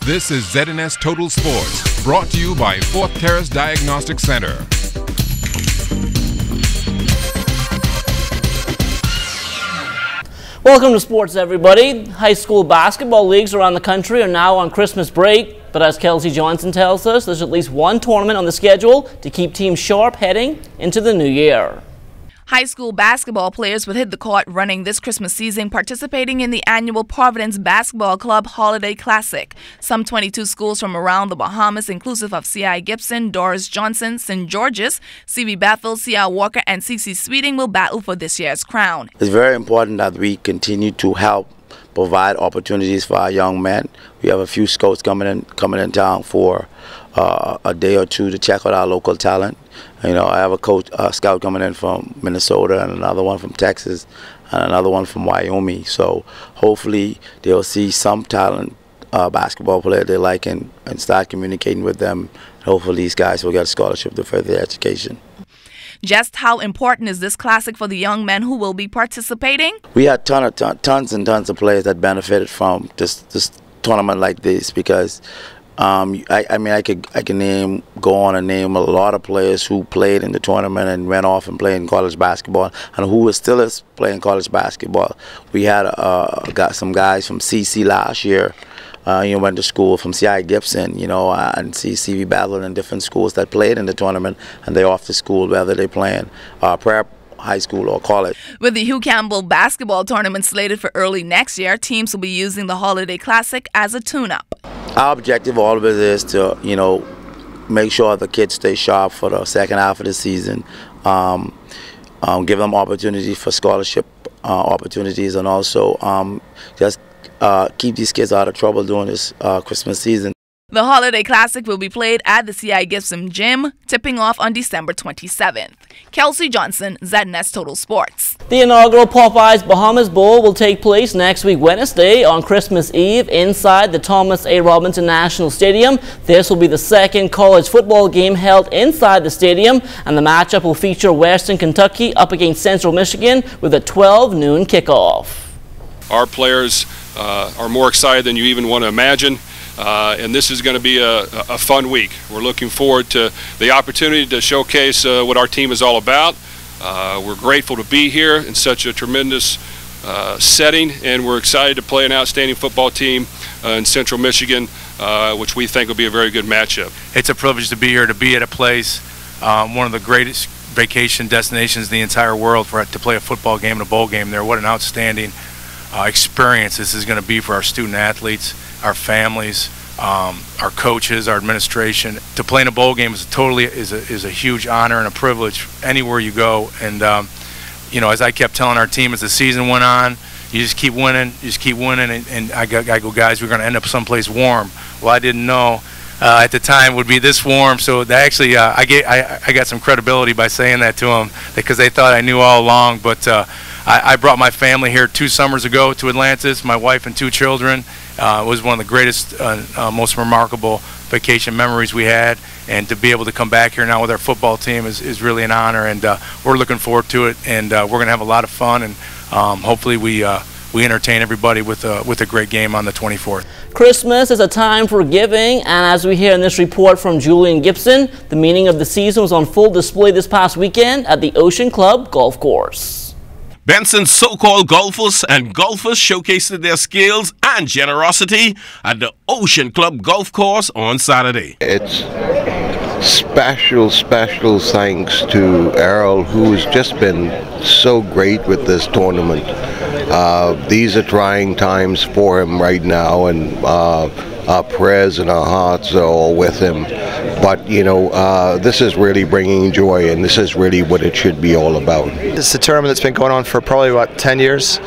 This is ZNS Total Sports, brought to you by Fourth Terrace Diagnostic Center. Welcome to sports, everybody. High school basketball leagues around the country are now on Christmas break, but as Kelsey Johnson tells us, there's at least one tournament on the schedule to keep teams sharp heading into the new year. High school basketball players would hit the court running this Christmas season, participating in the annual Providence Basketball Club Holiday Classic. Some 22 schools from around the Bahamas, inclusive of C.I. Gibson, Doris Johnson, St. George's, C.V. Bethel, C.R. Walker, and C.C. Sweeting will battle for this year's crown. It's very important that we continue to help provide opportunities for our young men. We have a few scouts coming in town for a day or two to check out our local talent. You know, I have a scout coming in from Minnesota and another one from Texas and another one from Wyoming. So hopefully they'll see some talent basketball player they like and start communicating with them. Hopefully these guys will get a scholarship to further their education. Just how important is this classic for the young men who will be participating? We had tons and tons of players that benefited from this tournament like this because I can go on and name a lot of players who played in the tournament and went off and played in college basketball, and who still is playing college basketball. We had got some guys from CC last year. Went to school from C.I. Gibson, and C.V. Bethel and different schools that played in the tournament, and they're off to school whether they're playing prep, high school, or college. With the Hugh Campbell basketball tournament slated for early next year, teams will be using the Holiday Classic as a tune-up. Our objective always is to, make sure the kids stay sharp for the second half of the season, give them opportunities for scholarship opportunities, and also just keep these kids out of trouble during this Christmas season. The Holiday Classic will be played at the C.I. Gibson Gym, tipping off on December 27th. Kelsey Johnson, ZNS Total Sports. The inaugural Popeyes Bahamas Bowl will take place next week Wednesday on Christmas Eve inside the Thomas A. Robinson National Stadium. This will be the second college football game held inside the stadium, and the matchup will feature Western Kentucky up against Central Michigan with a 12 noon kickoff. Our players are more excited than you even want to imagine. And this is going to be a fun week. We're looking forward to the opportunity to showcase what our team is all about. We're grateful to be here in such a tremendous setting, and we're excited to play an outstanding football team in Central Michigan, which we think will be a very good matchup. It's a privilege to be here, to be at a place, one of the greatest vacation destinations in the entire world, to play a football game and a bowl game there. What an outstanding experience this is going to be for our student athletes, our families, our coaches, our administration. To play in a bowl game is a huge honor and a privilege anywhere you go. And as I kept telling our team as the season went on, you just keep winning, and I go, guys, we're going to end up someplace warm. Well, I didn't know at the time it would be this warm, so that actually I got some credibility by saying that to them, because they thought I knew all along. But I brought my family here 2 summers ago to Atlantis, my wife and 2 children. It was one of the greatest, most remarkable vacation memories we had, and to be able to come back here now with our football team is really an honor, and we're looking forward to it, and we're going to have a lot of fun, and hopefully we entertain everybody with a great game on the 24th. Christmas is a time for giving, and as we hear in this report from Julian Gibson, the meaning of the season was on full display this past weekend at the Ocean Club Golf Course. Benson's so-called golfers showcased their skills and generosity at the Ocean Club Golf Course on Saturday. It's special thanks to Errol, who's just been so great with this tournament. These are trying times for him right now, and our prayers and our hearts are all with him. But this is really bringing joy, and this is really what it should be all about. It's a tournament that's been going on for probably 10 years.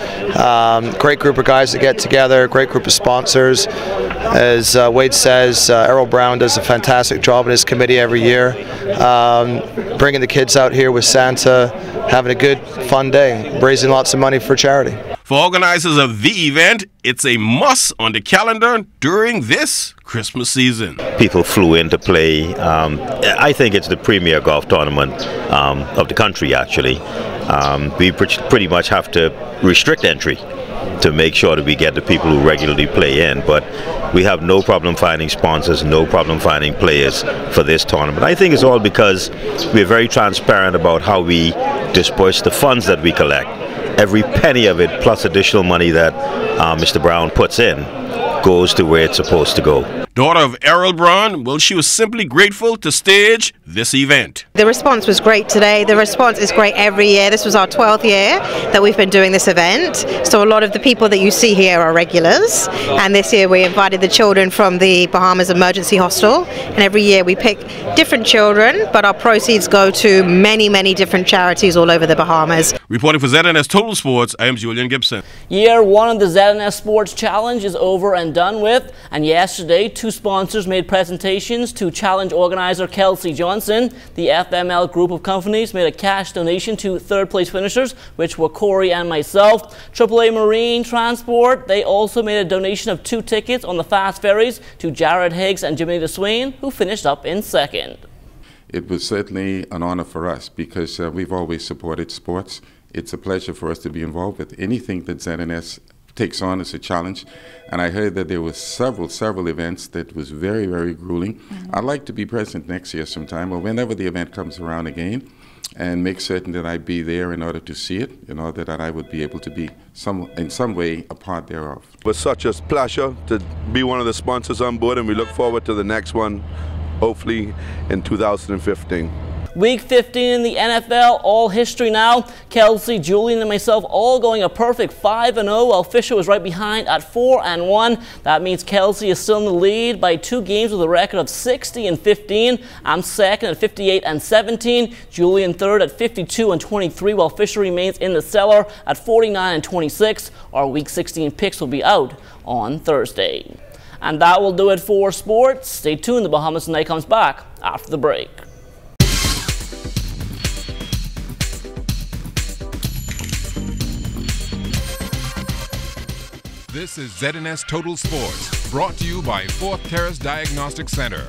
Great group of guys that get together, great group of sponsors. As Wade says, Errol Brown does a fantastic job in his committee every year, bringing the kids out here with Santa, having a good, fun day, raising lots of money for charity. For organizers of the event, it's a must on the calendar during this Christmas season. People flew in to play. I think it's the premier golf tournament of the country, actually. We pretty much have to restrict entry to make sure that we get the people who regularly play in, but we have no problem finding sponsors, no problem finding players for this tournament. I think it's all because we're very transparent about how we disperse the funds that we collect. Every penny of it, plus additional money that Mr. Brown puts in, goes to where it's supposed to go. Daughter of Errol Brown, well, she was simply grateful to stage this event. The response was great today. The response is great every year. This was our 12th year that we've been doing this event. So a lot of the people that you see here are regulars. And this year we invited the children from the Bahamas Emergency Hostel. And every year we pick different children, but our proceeds go to many, many different charities all over the Bahamas. Reporting for ZNS Total Sports, I am Julian Gibson. Year 1 of the ZNS Sports Challenge is over and done with. And yesterday, 2 sponsors made presentations to challenge organizer Kelsey Johnson. The FML group of companies made a cash donation to third-place finishers, which were Corey and myself. AAA Marine Transport, they also made a donation of 2 tickets on the fast ferries to Jared Higgs and Jimmy DeSwain, who finished up in second. It was certainly an honor for us because we've always supported sports. It's a pleasure for us to be involved with anything that ZNS takes on as a challenge, and I heard that there were several events that was very, very grueling. I'd like to be present next year sometime, or whenever the event comes around again, and make certain that I be there in order to see it, in order that I would be able to be in some way a part thereof. It was such a pleasure to be one of the sponsors on board, and we look forward to the next one, hopefully in 2015. Week 15 in the NFL, all history now. Kelsey, Julian, and myself all going a perfect 5-0, while Fisher was right behind at 4-1. That means Kelsey is still in the lead by 2 games with a record of 60-15. I'm second at 58-17. Julian third at 52-23, while Fisher remains in the cellar at 49-26. Our Week 16 picks will be out on Thursday. And that will do it for sports. Stay tuned. The Bahamas Tonight comes back after the break. This is ZNS Total Sports, brought to you by 4th Terrace Diagnostic Center.